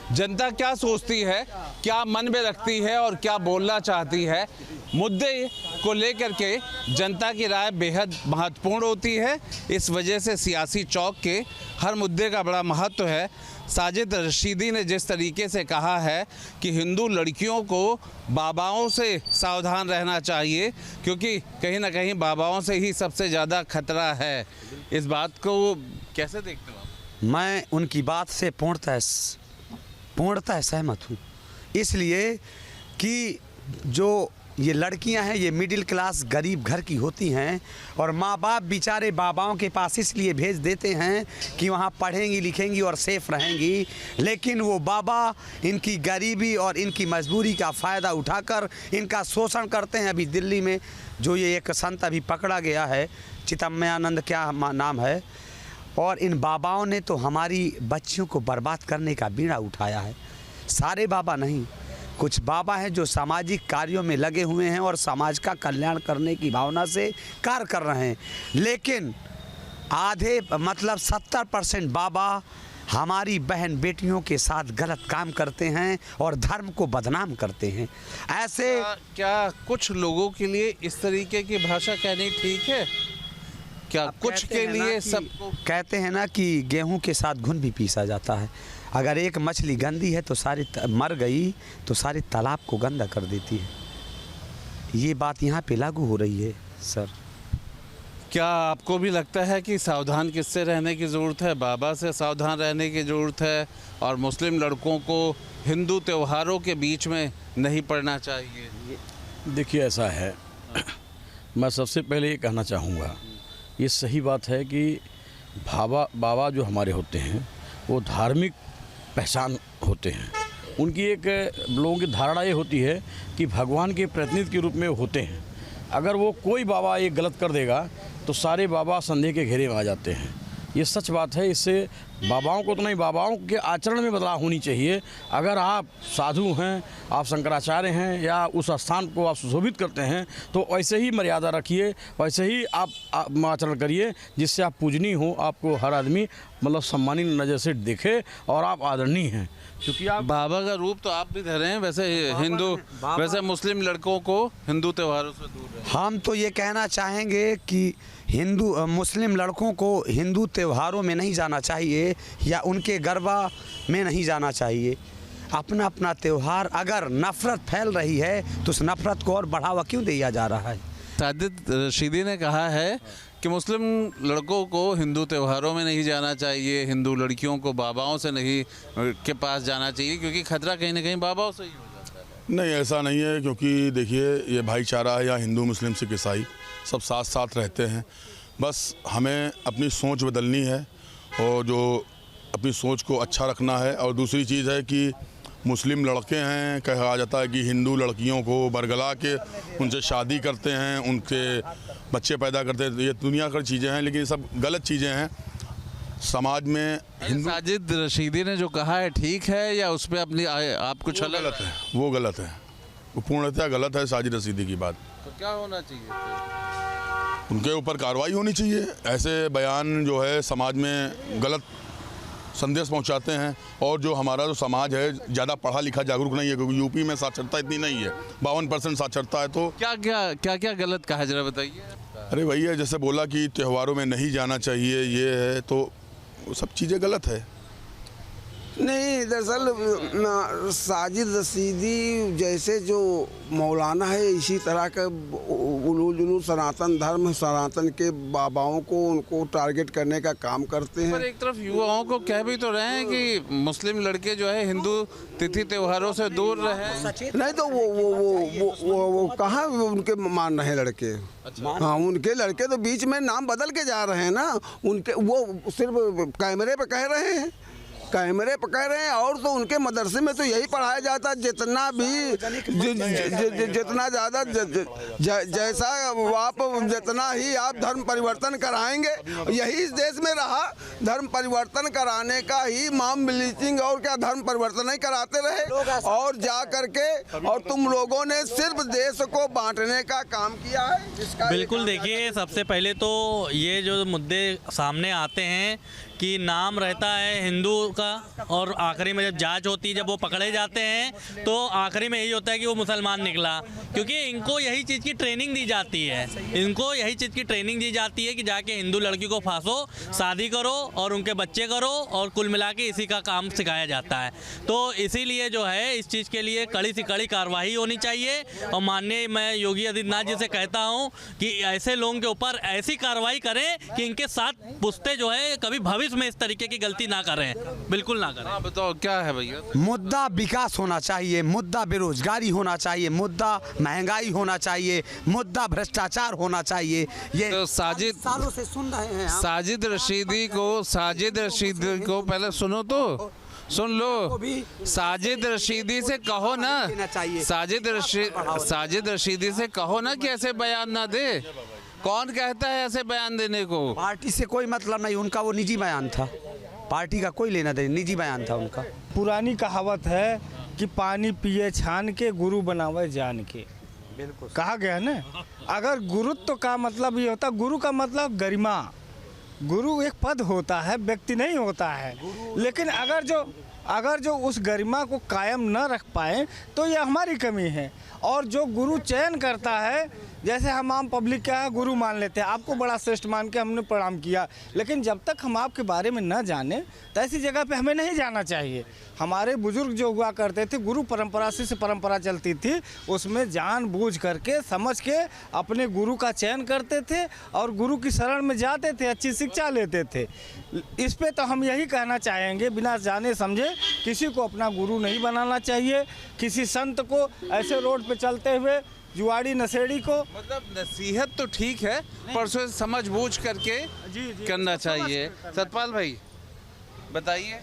जनता क्या सोचती है, क्या मन में रखती है और क्या बोलना चाहती है, मुद्दे को लेकर के जनता की राय बेहद महत्वपूर्ण होती है। इस वजह से सियासी चौक के हर मुद्दे का बड़ा महत्व है। साजिद रशीदी ने जिस तरीके से कहा है कि हिंदू लड़कियों को बाबाओं से सावधान रहना चाहिए, क्योंकि कहीं ना कहीं बाबाओं से ही सबसे ज़्यादा खतरा है, इस बात को कैसे देखते हो आप? मैं उनकी बात से पूर्णतः सहमत हूँ, इसलिए कि जो ये लड़कियां हैं ये मिडिल क्लास गरीब घर की होती हैं और माँ बाप बेचारे बाबाओं के पास इसलिए भेज देते हैं कि वहाँ पढ़ेंगी लिखेंगी और सेफ रहेंगी, लेकिन वो बाबा इनकी गरीबी और इनकी मजबूरी का फ़ायदा उठाकर इनका शोषण करते हैं। अभी दिल्ली में जो ये एक संत अभी पकड़ा गया है, चितमयानंद क्या नाम है, और इन बाबाओं ने तो हमारी बच्चियों को बर्बाद करने का बीड़ा उठाया है। सारे बाबा नहीं, कुछ बाबा हैं जो सामाजिक कार्यों में लगे हुए हैं और समाज का कल्याण करने की भावना से कार्य कर रहे हैं, लेकिन आधे मतलब 70% बाबा हमारी बहन बेटियों के साथ गलत काम करते हैं और धर्म को बदनाम करते हैं। ऐसे क्या कुछ लोगों के लिए इस तरीके की भाषा कहनी ठीक है? क्या कुछ के लिए सबको कहते हैं ना कि गेहूं के साथ घुन भी पीसा जाता है। अगर एक मछली गंदी है तो सारी मर गई तो सारे तालाब को गंदा कर देती है। ये बात यहाँ पे लागू हो रही है सर। क्या आपको भी लगता है कि सावधान किससे रहने की ज़रूरत है? बाबा से सावधान रहने की ज़रूरत है और मुस्लिम लड़कों को हिंदू त्योहारों के बीच में नहीं पढ़ना चाहिए? देखिए ऐसा है, मैं सबसे पहले ये कहना चाहूँगा, ये सही बात है कि बाबा जो हमारे होते हैं वो धार्मिक पहचान होते हैं। उनकी एक लोगों की धारणा ये होती है कि भगवान के प्रतिनिधि के रूप में होते हैं। अगर वो कोई बाबा ये गलत कर देगा तो सारे बाबा संदेह के घेरे में आ जाते हैं। ये सच बात है। इससे बाबाओं को तो नहीं, बाबाओं के आचरण में बदलाव होनी चाहिए। अगर आप साधु हैं, आप शंकराचार्य हैं या उस स्थान को आप सुशोभित करते हैं तो वैसे ही मर्यादा रखिए, वैसे ही आप आचरण करिए जिससे आप पूजनीय हो, आपको हर आदमी मतलब सम्मानित नज़र से देखे और आप आदरणीय हैं। क्योंकि आप बाबा का रूप तो आप भी धरे हैं, वैसे मुस्लिम लड़कों को हिंदू त्योहारों से दूर रखें। हम तो ये कहना चाहेंगे कि मुस्लिम लड़कों को हिंदू त्योहारों में नहीं जाना चाहिए या उनके गरबा में नहीं जाना चाहिए। अपना अपना त्यौहार, अगर नफ़रत फैल रही है तो उस नफ़रत को और बढ़ावा क्यों दिया जा रहा है? साजिद रशीदी ने कहा है कि मुस्लिम लड़कों को हिंदू त्योहारों में नहीं जाना चाहिए, हिंदू लड़कियों को बाबाओं से नहीं के पास जाना चाहिए, क्योंकि खतरा कहीं ना कहीं बाबाओं से ही हो जाता है। नहीं, ऐसा नहीं है, क्योंकि देखिए ये भाईचारा है, या हिंदू मुस्लिम सिख ईसाई सब साथ साथ रहते हैं। बस हमें अपनी सोच बदलनी है और जो अपनी सोच को अच्छा रखना है। और दूसरी चीज़ है कि मुस्लिम लड़के हैं, कहा जाता है कि हिंदू लड़कियों को बरगला के उनसे शादी करते हैं, उनके बच्चे पैदा करते हैं। ये दुनिया की चीज़ें हैं, लेकिन ये सब गलत चीज़ें हैं समाज में। हिंदू साजिद रशीदी ने जो कहा है ठीक है या उस पर अपनी आप कुछ अलग? गलत है, वो गलत है, वो पूर्णतः गलत है साजिद रशीदी की बात। तो क्या होना चाहिए? उनके ऊपर कार्रवाई होनी चाहिए। ऐसे बयान जो है समाज में गलत संदेश पहुंचाते हैं। और जो हमारा जो समाज है ज़्यादा पढ़ा लिखा जागरूक नहीं है, क्योंकि यूपी में साक्षरता इतनी नहीं है, 52% साक्षरता है। तो क्या गलत कहा, जरा बताइए। अरे भैया, जैसे बोला कि त्योहारों में नहीं जाना चाहिए, ये है, तो वो सब चीज़ें गलत है। नहीं, दरअसल साजिद रशीदी जैसे जो मौलाना है, इसी तरह का उलूल सनातन धर्म, सनातन के बाबाओं को उनको टारगेट करने का काम करते हैं। पर एक तरफ युवाओं को कह भी तो रहे हैं कि मुस्लिम लड़के जो है हिंदू तिथि त्योहारों से दूर रहे। नहीं तो वो कहाँ उनके मान रहे हैं लड़के? हाँ, उनके लड़के तो बीच में नाम बदल के जा रहे हैं ना। उनके वो सिर्फ कैमरे पे कह रहे हैं, कैमरे पकड़ रहे हैं। और तो उनके मदरसे में तो यही पढ़ाया जाता है, जितना भी जितना ज़्यादा जैसा आप जितना ही आप धर्म परिवर्तन कराएंगे, यही इस देश में रहा। धर्म परिवर्तन कराने का ही मॉब ब्लीचिंग और क्या धर्म परिवर्तन नहीं कराते रहे, और जा करके और तुम लोगों ने सिर्फ देश को बांटने का काम किया है। बिल्कुल, देखिए सबसे पहले तो ये जो मुद्दे सामने आते हैं कि नाम रहता है हिंदू का, और आखिरी में जब जांच होती है, जब वो पकड़े जाते हैं तो आखिरी में यही होता है कि वो मुसलमान निकला, क्योंकि इनको यही चीज़ की ट्रेनिंग दी जाती है। इनको यही चीज़ की ट्रेनिंग दी जाती है कि जाके हिंदू लड़की को फांसो, शादी करो और उनके बच्चे करो, और कुल मिला के इसी का काम सिखाया जाता है। तो इसीलिए जो है इस चीज़ के लिए कड़ी से कड़ी कार्रवाई होनी चाहिए। और माननीय मैं योगी आदित्यनाथ जी से कहता हूँ कि ऐसे लोगों के ऊपर ऐसी कार्रवाई करें कि इनके साथ पुश्ते जो है कभी भविष्य में इस तरीके की गलती ना करें, बिल्कुल ना करें। हाँ बताओ क्या है भैया? मुद्दा विकास होना चाहिए, मुद्दा बेरोजगारी होना चाहिए, मुद्दा महंगाई होना चाहिए, मुद्दा भ्रष्टाचार होना चाहिए। ये तो साजिद सालों से सुन रहे हैं हम। साजिद रशीदी को पहले सुनो तो, सुन लो। साजिद रशीदी से कहो ना, साजिद रशीदी से कहो ना कि ऐसे बयान ना दे। कौन कहता है ऐसे बयान देने को? पार्टी से कोई मतलब नहीं, उनका वो निजी बयान था, पार्टी का कोई लेना देना, निजी बयान था उनका। पुरानी कहावत है कि पानी पिए छान के गुरु बनावे जान के, बिल्कुल कहा गया ना। अगर गुरुत्व का मतलब ये होता, गुरु का मतलब गरिमा, गुरु एक पद होता है, व्यक्ति नहीं होता है। लेकिन अगर जो उस गरिमा को कायम न रख पाए तो ये हमारी कमी है। और जो गुरु चयन करता है, जैसे हम आम पब्लिक क्या है, गुरु मान लेते हैं, आपको बड़ा श्रेष्ठ मान के हमने प्रणाम किया, लेकिन जब तक हम आपके बारे में न जाने तो ऐसी जगह पे हमें नहीं जाना चाहिए। हमारे बुजुर्ग जो हुआ करते थे, गुरु परंपरा से परंपरा चलती थी, उसमें जानबूझ करके समझ के अपने गुरु का चयन करते थे और गुरु की शरण में जाते थे, अच्छी शिक्षा लेते थे। इस पे तो हम यही कहना चाहेंगे, बिना जाने समझे किसी को अपना गुरु नहीं बनाना चाहिए। किसी संत को ऐसे रोड पे चलते हुए जुआड़ी नशेड़ी को, मतलब नसीहत तो ठीक है पर उसे समझ बूझ करके करना चाहिए। सतपाल भाई बताइए।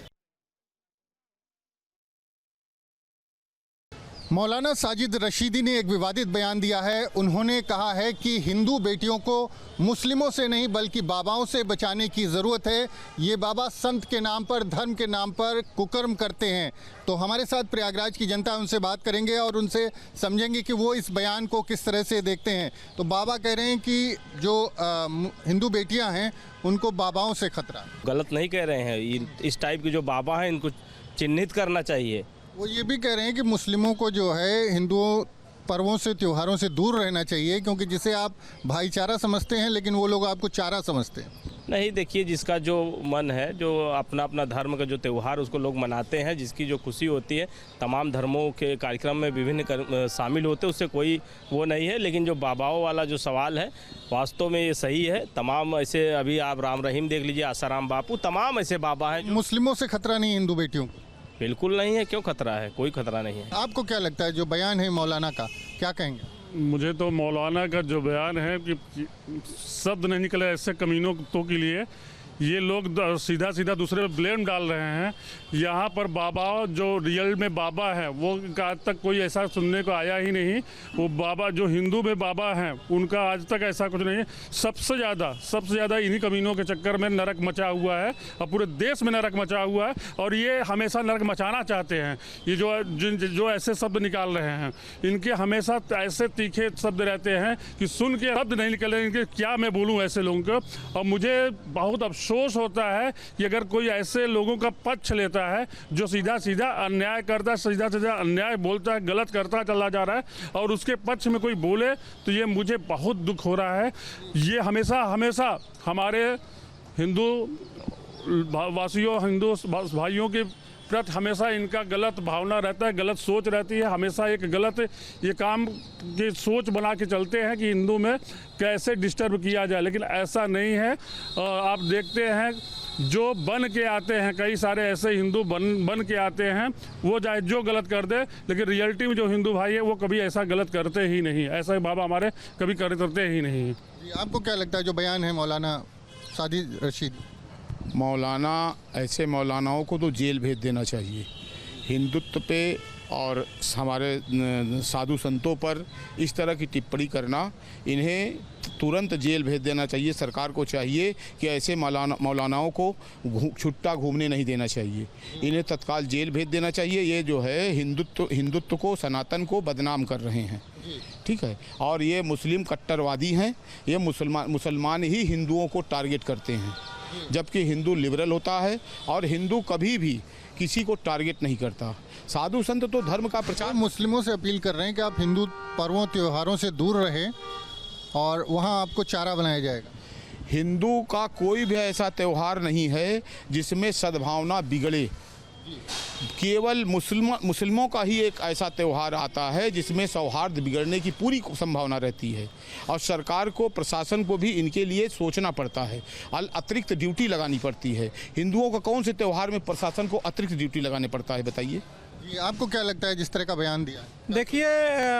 मौलाना साजिद रशीदी ने एक विवादित बयान दिया है। उन्होंने कहा है कि हिंदू बेटियों को मुस्लिमों से नहीं बल्कि बाबाओं से बचाने की ज़रूरत है। ये बाबा संत के नाम पर, धर्म के नाम पर कुकर्म करते हैं। तो हमारे साथ प्रयागराज की जनता, उनसे बात करेंगे और उनसे समझेंगे कि वो इस बयान को किस तरह से देखते हैं। तो बाबा कह रहे हैं कि जो हिंदू बेटियाँ हैं उनको बाबाओं से खतरा। गलत नहीं कह रहे हैं, इस टाइप के जो बाबा हैं इनको चिन्हित करना चाहिए। वो ये भी कह रहे हैं कि मुस्लिमों को जो है हिंदुओं पर्वों से, त्योहारों से दूर रहना चाहिए, क्योंकि जिसे आप भाईचारा समझते हैं लेकिन वो लोग आपको चारा समझते हैं। नहीं, देखिए, जिसका जो मन है, जो अपना अपना धर्म का जो त्यौहार उसको लोग मनाते हैं, जिसकी जो खुशी होती है, तमाम धर्मों के कार्यक्रम में विभिन्न शामिल होते हैं, उससे कोई वो नहीं है। लेकिन जो बाबाओं वाला जो सवाल है, वास्तव में ये सही है। तमाम ऐसे, अभी आप राम रहीम देख लीजिए, आसाराम बापू, तमाम ऐसे बाबा हैं। मुस्लिमों से खतरा नहीं हिंदू बेटियों को? बिल्कुल नहीं है, क्यों खतरा है? कोई खतरा नहीं है। आपको क्या लगता है जो बयान है मौलाना का, क्या कहेंगे? मुझे तो मौलाना का जो बयान है कि शब्द नहीं निकले ऐसे कमीनों के लिए, ये लोग सीधा सीधा दूसरे पे ब्लेम डाल रहे हैं। यहाँ पर बाबा जो रियल में बाबा है वो आज तक कोई ऐसा सुनने को आया ही नहीं। वो बाबा जो हिंदू में बाबा हैं उनका आज तक ऐसा कुछ नहीं है। सबसे ज़्यादा इन्हीं कमीनों के चक्कर में नरक मचा हुआ है और पूरे देश में नरक मचा हुआ है, और ये हमेशा नरक मचाना चाहते हैं। ये जो ऐसे शब्द निकाल रहे हैं, इनके हमेशा ऐसे तीखे शब्द रहते हैं कि सुन के शब्द नहीं निकल रहे, इनके क्या मैं बोलूँ ऐसे लोगों को। और मुझे बहुत अफसोस होता है कि अगर कोई ऐसे लोगों का पक्ष लेता है जो सीधा सीधा अन्याय करता है, सीधा सीधा अन्याय बोलता है, गलत करता चला जा रहा है, और उसके पक्ष में कोई बोले तो ये मुझे बहुत दुख हो रहा है। ये हमेशा हमारे हिंदू वासियों, हिंदू भाइयों के प्रति हमेशा इनका गलत भावना रहता है, गलत सोच रहती है। हमेशा एक गलत ये काम की सोच बना के चलते हैं कि हिंदू में कैसे डिस्टर्ब किया जाए, लेकिन ऐसा नहीं है। आप देखते हैं जो बन के आते हैं, कई सारे ऐसे हिंदू बन के आते हैं, वो चाहे जो गलत कर दे, लेकिन रियलिटी में जो हिंदू भाई है वो कभी ऐसा गलत करते ही नहीं। ऐसा बाबा हमारे कभी करते ही नहीं। आपको क्या लगता है जो बयान है मौलाना साजिद रशीद? मौलाना, ऐसे मौलानाओं को तो जेल भेज देना चाहिए। हिंदुत्व पे और हमारे साधु संतों पर इस तरह की टिप्पणी करना, इन्हें तुरंत जेल भेज देना चाहिए। सरकार को चाहिए कि ऐसे मौलानाओं को छुट्टा घूमने नहीं देना चाहिए, इन्हें तत्काल जेल भेज देना चाहिए। ये जो है हिंदुत्व को, सनातन को बदनाम कर रहे हैं, ठीक है। और ये मुस्लिम कट्टरवादी हैं, ये मुसलमान ही हिंदुओं को टारगेट करते हैं। जबकि हिंदू लिबरल होता है और हिंदू कभी भी किसी को टारगेट नहीं करता। साधु संत तो धर्म का प्रचार। मुस्लिमों से अपील कर रहे हैं कि आप हिंदू पर्वों त्योहारों से दूर रहें और वहाँ आपको चारा बनाया जाएगा। हिंदू का कोई भी ऐसा त्यौहार नहीं है जिसमें सद्भावना बिगड़े। केवल मुस्लिमों का ही एक ऐसा त्यौहार आता है जिसमें सौहार्द बिगड़ने की पूरी संभावना रहती है और सरकार को, प्रशासन को भी इनके लिए सोचना पड़ता है, अतिरिक्त ड्यूटी लगानी पड़ती है। हिंदुओं का कौन से त्यौहार में प्रशासन को अतिरिक्त ड्यूटी लगाने पड़ता है, बताइए। ये आपको क्या लगता है जिस तरह का बयान दिया? देखिए,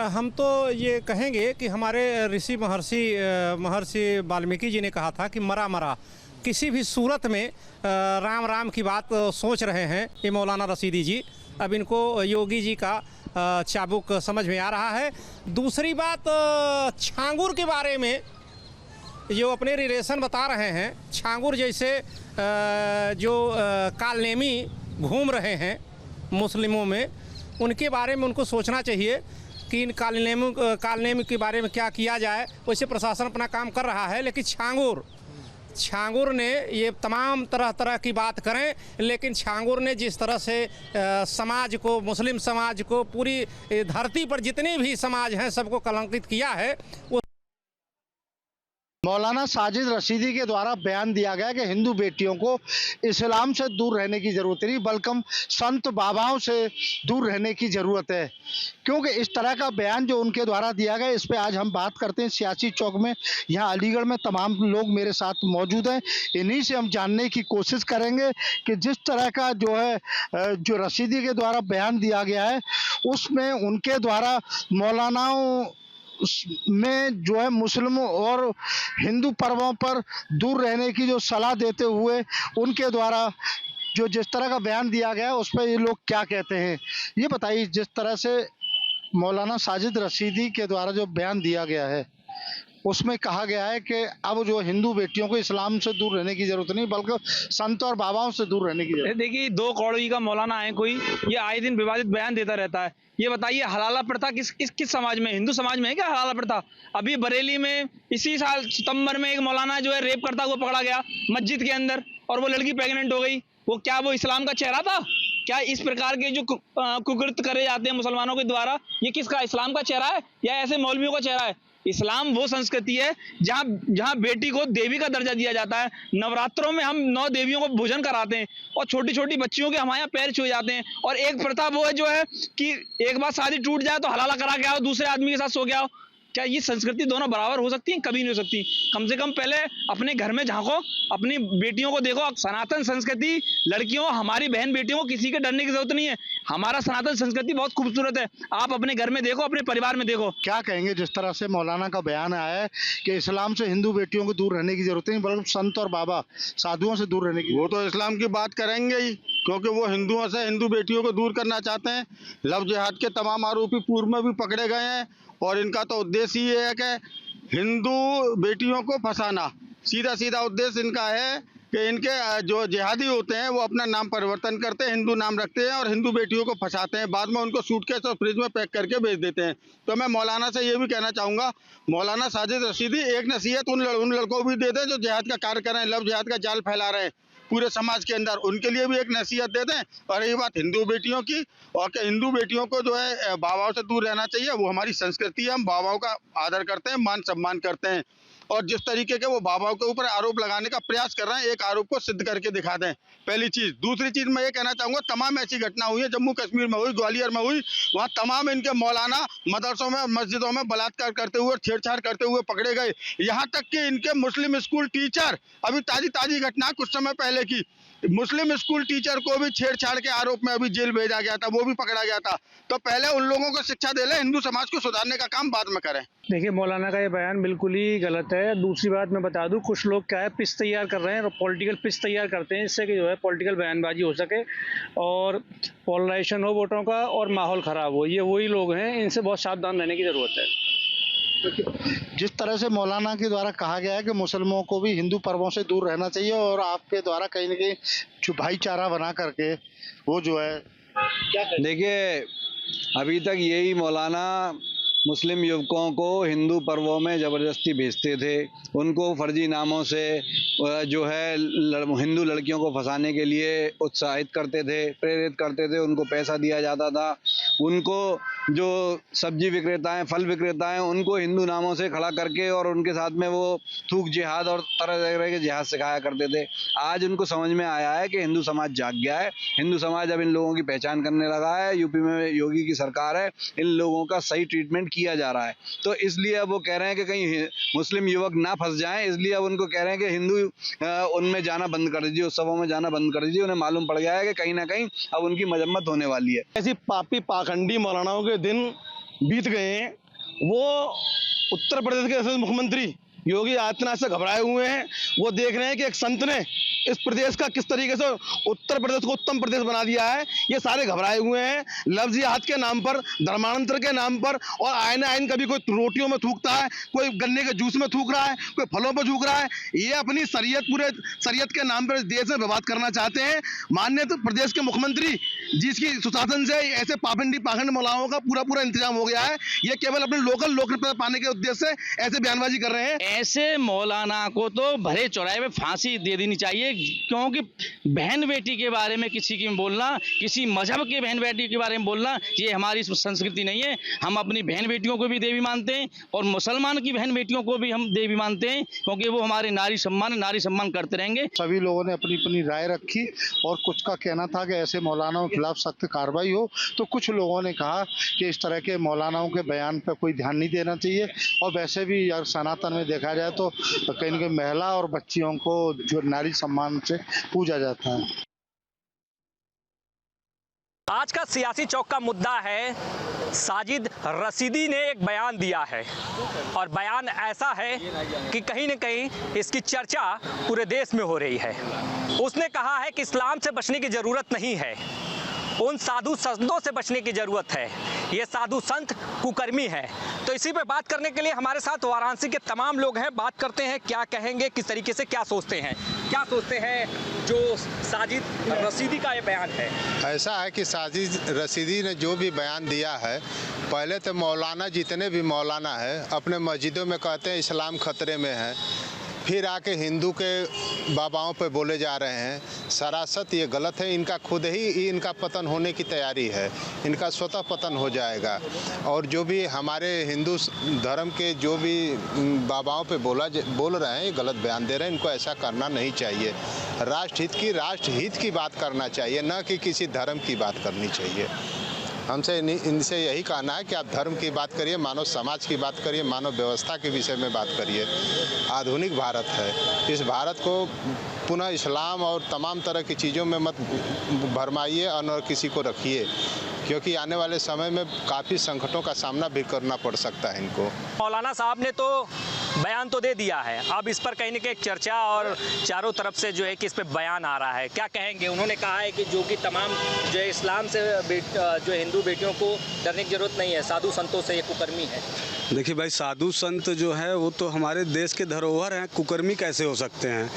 हम तो ये कहेंगे कि हमारे ऋषि महर्षि वाल्मीकि जी ने कहा था कि मरा मरा, किसी भी सूरत में राम राम की बात सोच रहे हैं ये मौलाना रशीदी जी। अब इनको योगी जी का चाबुक समझ में आ रहा है। दूसरी बात, छांगुर के बारे में जो अपने रिलेशन बता रहे हैं, छांगुर जैसे जो कालनेमी घूम रहे हैं मुस्लिमों में, उनके बारे में उनको सोचना चाहिए कि इन कालनेमी के बारे में क्या किया जाए। वैसे प्रशासन अपना काम कर रहा है, लेकिन छांगुर ने ये तमाम तरह की बात करें, लेकिन छांगुर ने जिस तरह से समाज को, मुस्लिम समाज को, पूरी धरती पर जितने भी समाज हैं सबको कलंकित किया है। मौलाना साजिद रशीदी के द्वारा बयान दिया गया कि हिंदू बेटियों को इस्लाम से दूर रहने की ज़रूरत नहीं, बल्कि संत बाबाओं से दूर रहने की ज़रूरत है। क्योंकि इस तरह का बयान जो उनके द्वारा दिया गया, इस पे आज हम बात करते हैं सियासी चौक में। यहाँ अलीगढ़ में तमाम लोग मेरे साथ मौजूद हैं, इन्हीं से हम जानने की कोशिश करेंगे कि जिस तरह का जो है जो रशीदी के द्वारा बयान दिया गया है, उसमें उनके द्वारा मौलानाओं में जो है मुस्लिमों और हिंदू पर्वों पर दूर रहने की जो सलाह देते हुए उनके द्वारा जो जिस तरह का बयान दिया गया है, उस पर ये लोग क्या कहते हैं, ये बताइए। जिस तरह से मौलाना साजिद रशीदी के द्वारा जो बयान दिया गया है, उसमें कहा गया है कि अब जो हिंदू बेटियों को इस्लाम से दूर रहने की जरूरत नहीं, बल्कि संत और बाबाओं से दूर रहने की जरूरत। देखिए, 2 कौड़ी का मौलाना है कोई, ये आए दिन विवादित बयान देता रहता है। ये बताइए, हलाला प्रथा किस समाज में, हिंदू समाज में है क्या हलाला प्रथा? अभी बरेली में इसी साल सितंबर में एक मौलाना जो है रेप करता हुआ पकड़ा गया मस्जिद के अंदर, और वो लड़की प्रेग्नेंट हो गई। वो इस्लाम का चेहरा था क्या? इस प्रकार के जो कुकृत्य करे जाते हैं मुसलमानों के द्वारा, ये किसका, इस्लाम का चेहरा है या ऐसे मौलवियों का चेहरा है? इस्लाम वो संस्कृति है जहाँ बेटी को देवी का दर्जा दिया जाता है। नवरात्रों में हम 9 देवियों को भोजन कराते हैं और छोटी छोटी बच्चियों के हमारे यहाँ पैर छुए जाते हैं। और एक प्रथा वो है जो है कि एक बार शादी टूट जाए तो हलाला करा के आओ, दूसरे आदमी के साथ सो के आओ। क्या ये संस्कृति दोनों बराबर हो सकती हैं? कभी नहीं हो सकती। कम से कम पहले अपने घर में झांको, अपनी बेटियों को देखो। सनातन संस्कृति, लड़कियों, हमारी बहन बेटियों को किसी के डरने की जरूरत नहीं है। हमारा सनातन संस्कृति बहुत खूबसूरत है। आप अपने घर में देखो, अपने परिवार में देखो। क्या कहेंगे जिस तरह से मौलाना का बयान आया है कि इस्लाम से हिंदू बेटियों को दूर रहने की जरूरत नहीं, बल्कि संत और बाबा साधुओं से दूर रहने की? वो तो इस्लाम की बात करेंगे ही, क्योंकि वो हिंदुओं से हिंदू बेटियों को दूर करना चाहते हैं। लव जिहाद के तमाम आरोपी पूर्व में भी पकड़े गए हैं और इनका तो उद्देश्य ये है कि हिंदू बेटियों को फंसाना। सीधा उद्देश्य इनका है कि इनके जो जिहादी होते हैं वो अपना नाम परिवर्तन करते हैं, हिंदू नाम रखते हैं और हिंदू बेटियों को फंसाते हैं। बाद में उनको सूटकेस और फ्रिज में पैक करके भेज देते हैं। तो मैं मौलाना से ये भी कहना चाहूँगा, मौलाना साजिद रशीदी एक नसीहत उन लड़कों को भी दे दें जो जिहाद का कार्य कर रहे हैं, लव जिहाद का जाल फैला रहे हैं पूरे समाज के अंदर, उनके लिए भी एक नसीहत दे दें। और ये बात हिंदू बेटियों की, और कि हिंदू बेटियों को जो है बाबाओं से दूर रहना चाहिए। वो हमारी संस्कृति है, हम बाबाओं का आदर करते हैं, मान सम्मान करते हैं। और जिस तरीके के वो बाबाओं के ऊपर आरोप लगाने का प्रयास कर रहे हैं, एक आरोप को सिद्ध करके दिखा दें, पहली चीज़। दूसरी चीज़ मैं ये कहना चाहूँगा, तमाम ऐसी घटना हुई है, जम्मू कश्मीर में हुई, ग्वालियर में हुई, वहाँ तमाम इनके मौलाना मदरसों में, मस्जिदों में बलात्कार करते हुए, छेड़छाड़ करते हुए पकड़े गए। यहाँ तक कि इनके मुस्लिम स्कूल टीचर, अभी ताज़ी घटना कुछ समय पहले की, मुस्लिम स्कूल टीचर को भी छेड़छाड़ के आरोप में अभी जेल भेजा गया था, वो भी पकड़ा गया था। तो पहले उन लोगों को शिक्षा दे ले, हिंदू समाज को सुधारने का काम बाद में करें। देखिए, मौलाना का ये बयान बिल्कुल ही गलत है। दूसरी बात मैं बता दूं, कुछ लोग क्या है पिच तैयार कर रहे हैं, पॉलिटिकल पिच तैयार करते हैं, इससे कि जो है पॉलिटिकल बयानबाजी हो सके और पोलराइजेशन हो वोटों का और माहौल ख़राब हो। ये वही लोग हैं, इनसे बहुत सावधान रहने की ज़रूरत है। जिस तरह से मौलाना के द्वारा कहा गया है कि मुसलमानों को भी हिंदू पर्वों से दूर रहना चाहिए और आपके द्वारा कहीं न कहीं जो भाईचारा बना करके वो जो है, क्या देखिए, अभी तक यही मौलाना मुस्लिम युवकों को हिंदू पर्वों में ज़बरदस्ती भेजते थे, उनको फर्जी नामों से जो है हिंदू लड़कियों को फंसाने के लिए उत्साहित करते थे, प्रेरित करते थे, उनको पैसा दिया जाता था। उनको जो सब्जी विक्रेता हैं, फल विक्रेता हैं, उनको हिंदू नामों से खड़ा करके और उनके साथ में वो थूक जिहाद और तरह तरह के जिहाद सिखाया करते थे। आज उनको समझ में आया है कि हिंदू समाज जाग गया है, हिंदू समाज अब इन लोगों की पहचान करने लगा है। यूपी में योगी की सरकार है, इन लोगों का सही ट्रीटमेंट किया जा रहा है, तो इसलिए अब वो कह रहे हैं कि कहीं मुस्लिम युवक ना फंस जाएं, इसलिए अब उनको कह रहे हैं कि हिंदू उनमें जाना बंद कर दीजिए, उत्सवों में जाना बंद कर दीजिए। उन्हें मालूम पड़ गया है कि कहीं ना कहीं अब उनकी मजम्मत होने वाली है। ऐसी पापी पाखंडी मौलानाओं के दिन बीत गए हैं। वो उत्तर प्रदेश के मुख्यमंत्री योगी आदित्यनाथ से घबराए हुए हैं। वो देख रहे हैं कि एक संत ने इस प्रदेश का किस तरीके से उत्तर प्रदेश को उत्तम प्रदेश बना दिया है। ये सारे घबराए हुए हैं। लफ्ज़ जिहाद के नाम पर, धर्मांतर के नाम पर, और आइन कभी कोई रोटियों में थूकता है, कोई गन्ने के जूस में थूक रहा है, कोई फलों पर थूक रहा है। ये अपनी शरीयत, पूरे शरीयत के नाम पर देश में बर्बाद करना चाहते हैं। माननीय तो प्रदेश के मुख्यमंत्री जिसकी सुशासन से ऐसे पाखंड मौलानाओं का पूरा इंतजाम हो गया है। ये केवल अपने लोकल पाने के उद्देश्य से ऐसे बयानबाजी कर रहे हैं। ऐसे मौलाना को तो भरे चौराहे में फांसी दे देनी चाहिए, क्योंकि बहन बेटी के बारे में किसी की बोलना, किसी मजहब के बहन बेटी के बारे में बोलना, ये हमारी संस्कृति नहीं है। हम अपनी बहन बेटियों को भी देवी मानते हैं और मुसलमान की बहन बेटियों को भी हम देवी मानते हैं, क्योंकि वो हमारे नारी सम्मान करते रहेंगे। सभी लोगों ने अपनी अपनी राय रखी और कुछ का कहना था कि ऐसे मौलानाओं के खिलाफ सख्त कार्रवाई हो, तो कुछ लोगों ने कहा कि इस तरह के मौलानाओं के बयान पर कोई ध्यान नहीं देना चाहिए। और वैसे भी अगर सनातन में देखा जाए तो कहीं न कहीं महिला और बच्चियों को जो नारी सम्मान से पूजा जाता है। आज का सियासी चौक का मुद्दा है, साजिद रशीदी ने एक बयान दिया है और बयान ऐसा है कि कहीं न कहीं इसकी चर्चा पूरे देश में हो रही है। उसने कहा है कि इस्लाम से बचने की ज़रूरत नहीं है, उन साधु संतों से बचने की ज़रूरत है। ये साधु संत कुकर्मी है। तो इसी पे बात करने के लिए हमारे साथ वाराणसी के तमाम लोग हैं। बात करते हैं क्या कहेंगे, किस तरीके से क्या सोचते हैं जो साजिद रशीदी का ये बयान है। ऐसा है कि साजिद रशीदी ने जो भी बयान दिया है, पहले तो मौलाना जितने भी मौलाना है अपने मस्जिदों में कहते हैं इस्लाम खतरे में है, फिर आके हिंदू के बाबाओं पे बोले जा रहे हैं। सरासत ये गलत है। इनका खुद ही इनका पतन होने की तैयारी है, इनका स्वतः पतन हो जाएगा। और जो भी हमारे हिंदू धर्म के जो भी बाबाओं पे बोल रहे हैं, ये गलत बयान दे रहे हैं। इनको ऐसा करना नहीं चाहिए। राष्ट्रहित की बात करना चाहिए, न कि किसी धर्म की बात करनी चाहिए। हमसे इनसे यही कहना है कि आप धर्म की बात करिए, मानव समाज की बात करिए, मानव व्यवस्था के विषय में बात करिए। आधुनिक भारत है, इस भारत को पुनः इस्लाम और तमाम तरह की चीज़ों में मत भरमाइए और किसी को रखिए, क्योंकि आने वाले समय में काफ़ी संकटों का सामना भी करना पड़ सकता है इनको। मौलाना साहब ने तो बयान तो दे दिया है, अब इस पर कहीं न कहीं चर्चा और चारों तरफ से जो है कि इस पर बयान आ रहा है। क्या कहेंगे? उन्होंने कहा है कि जो कि तमाम जो है इस्लाम से जो हिंदू बेटियों को डरने की ज़रूरत नहीं है, साधु संतों से ये कुकर्मी है। देखिए भाई, साधु संत जो है वो तो हमारे देश के धरोहर हैं, कुकर्मी कैसे हो सकते हैं?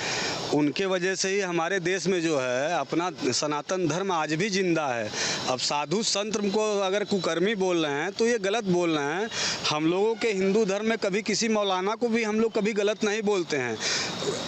उनके वजह से ही हमारे देश में जो है अपना सनातन धर्म आज भी जिंदा है। अब साधु संत को अगर कुकर्मी बोल रहे हैं तो ये गलत बोल रहे हैं। हम लोगों के हिंदू धर्म में कभी किसी मौलाना को भी हम लोग कभी गलत नहीं बोलते हैं।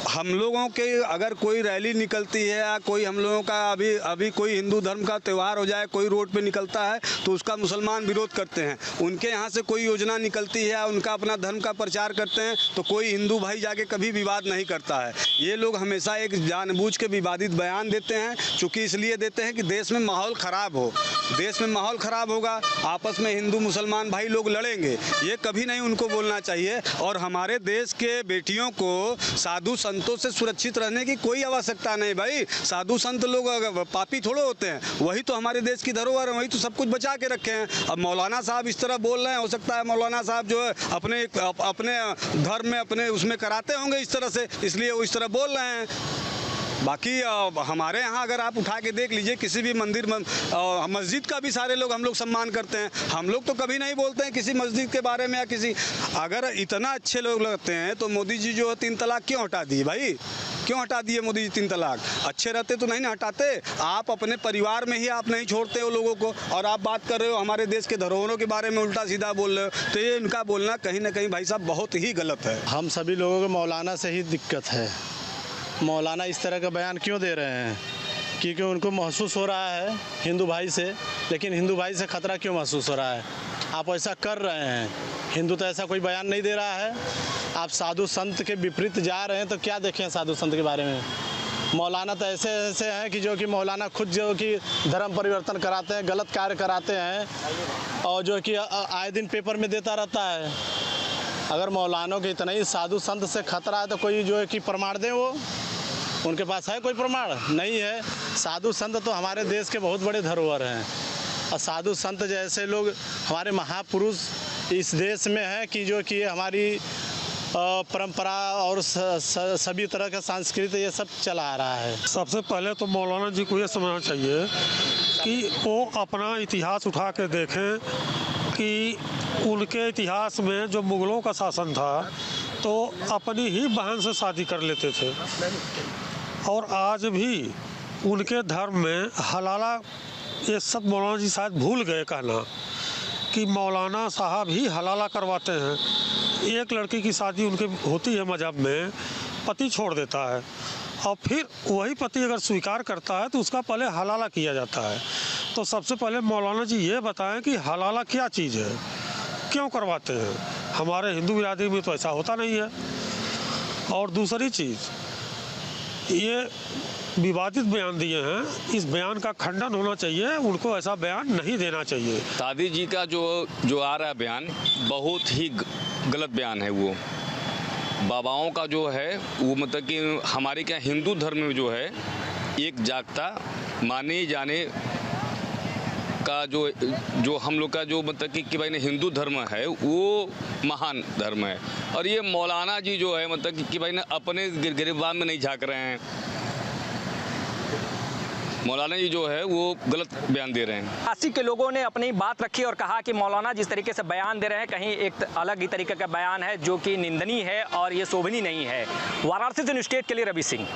हम लोगों के अगर कोई रैली निकलती है या कोई हम लोगों का अभी कोई हिंदू धर्म का त्यौहार हो जाए, कोई रोड पे निकलता है तो उसका मुसलमान विरोध करते हैं। उनके यहाँ से कोई योजना निकलती है, उनका अपना धर्म का प्रचार करते हैं तो कोई हिंदू भाई जाके कभी विवाद नहीं करता है। ये लोग हमेशा एक जानबूझ के विवादित बयान देते हैं, चूँकि इसलिए देते हैं कि देश में माहौल ख़राब हो। देश में माहौल ख़राब होगा, आपस में हिंदू मुसलमान भाई लोग लड़ेंगे, ये कभी नहीं उनको बोलना चाहिए। और हमारे देश के बेटियों को साधु संतों से सुरक्षित रहने की कोई आवश्यकता नहीं भाई। साधु संत लोग पापी थोड़े होते हैं, वही तो हमारे देश की धरोहर है, वही तो सब कुछ बचा के रखे हैं। अब मौलाना साहब इस तरह बोल रहे हैं, हो सकता है मौलाना साहब जो है अपने धर्म में अपने उसमें कराते होंगे इस तरह से, इसलिए वो इस तरह बोल रहे हैं। बाकी हमारे यहाँ अगर आप उठा के देख लीजिए किसी भी मंदिर मस्जिद का भी सारे लोग हम लोग सम्मान करते हैं। हम लोग तो कभी नहीं बोलते हैं किसी मस्जिद के बारे में या किसी, अगर इतना अच्छे लोग लगते हैं तो मोदी जी जो 3 तलाक क्यों हटा दिए भाई, क्यों हटा दिए मोदी जी 3 तलाक? अच्छे रहते तो नहीं ना हटाते। आप अपने परिवार में ही आप नहीं छोड़ते हो लोगों को, और आप बात कर रहे हो हमारे देश के धरोहरों के बारे में उल्टा सीधा बोल रहे हो, तो ये इनका बोलना कहीं ना कहीं भाई साहब बहुत ही गलत है। हम सभी लोगों को मौलाना से ही दिक्कत है। मौलाना इस तरह का बयान क्यों दे रहे हैं? क्योंकि उनको महसूस हो रहा है हिंदू भाई से, लेकिन हिंदू भाई से खतरा क्यों महसूस हो रहा है? आप ऐसा कर रहे हैं। हिंदू तो ऐसा कोई बयान नहीं दे रहा है। आप साधु संत के विपरीत जा रहे हैं, तो क्या देखें साधु संत के बारे में? मौलाना तो ऐसे ऐसे हैं कि जो कि मौलाना खुद जो कि धर्म परिवर्तन कराते हैं, गलत कार्य कराते हैं, और जो कि आए दिन पेपर में देता रहता है। अगर मौलानों के इतना ही साधु संत से खतरा है तो कोई जो है कि प्रमाण दें, वो उनके पास है कोई प्रमाण? नहीं है। साधु संत तो हमारे देश के बहुत बड़े धरोहर हैं, और साधु संत जैसे लोग हमारे महापुरुष इस देश में हैं कि जो कि हमारी परंपरा और सभी तरह का संस्कृति ये सब चला आ रहा है। सबसे पहले तो मौलाना जी को ये समझना चाहिए कि वो अपना इतिहास उठा के देखें कि उनके इतिहास में जो मुग़लों का शासन था तो अपनी ही बहन से शादी कर लेते थे, और आज भी उनके धर्म में हलाला, ये सब मौलाना जी शायद भूल गए कहना कि मौलाना साहब ही हलाला करवाते हैं। एक लड़की की शादी उनके होती है मजहब में, पति छोड़ देता है, और फिर वही पति अगर स्वीकार करता है तो उसका पहले हलाला किया जाता है। तो सबसे पहले मौलाना जी ये बताएं कि हलाला क्या चीज़ है, क्यों करवाते हैं? हमारे हिंदू बिरादरी में तो ऐसा होता नहीं है। और दूसरी चीज़, ये विवादित बयान दिए हैं, इस बयान का खंडन होना चाहिए, उनको ऐसा बयान नहीं देना चाहिए। दादी जी का जो आ रहा है बयान, बहुत ही गलत बयान है। वो बाबाओं का जो है वो मतलब कि हमारे क्या हिंदू धर्म में जो है एक जागता माने जाने का जो हम लोग का जो मतलब कि भाई ने हिंदू धर्म है वो महान धर्म है, और ये मौलाना जी जो है मतलब कि भाई ने अपने गिरबान में नहीं झांक रहे हैं। मौलाना जी जो है वो गलत बयान दे रहे हैं। 80 के लोगों ने अपनी बात रखी और कहा कि मौलाना जिस तरीके से बयान दे रहे हैं, कहीं एक अलग ही तरीके का बयान है जो कि निंदनीय है और ये शोभनीय नहीं है। वाराणसी से न्यूज़ 8 के लिए रवि सिंह।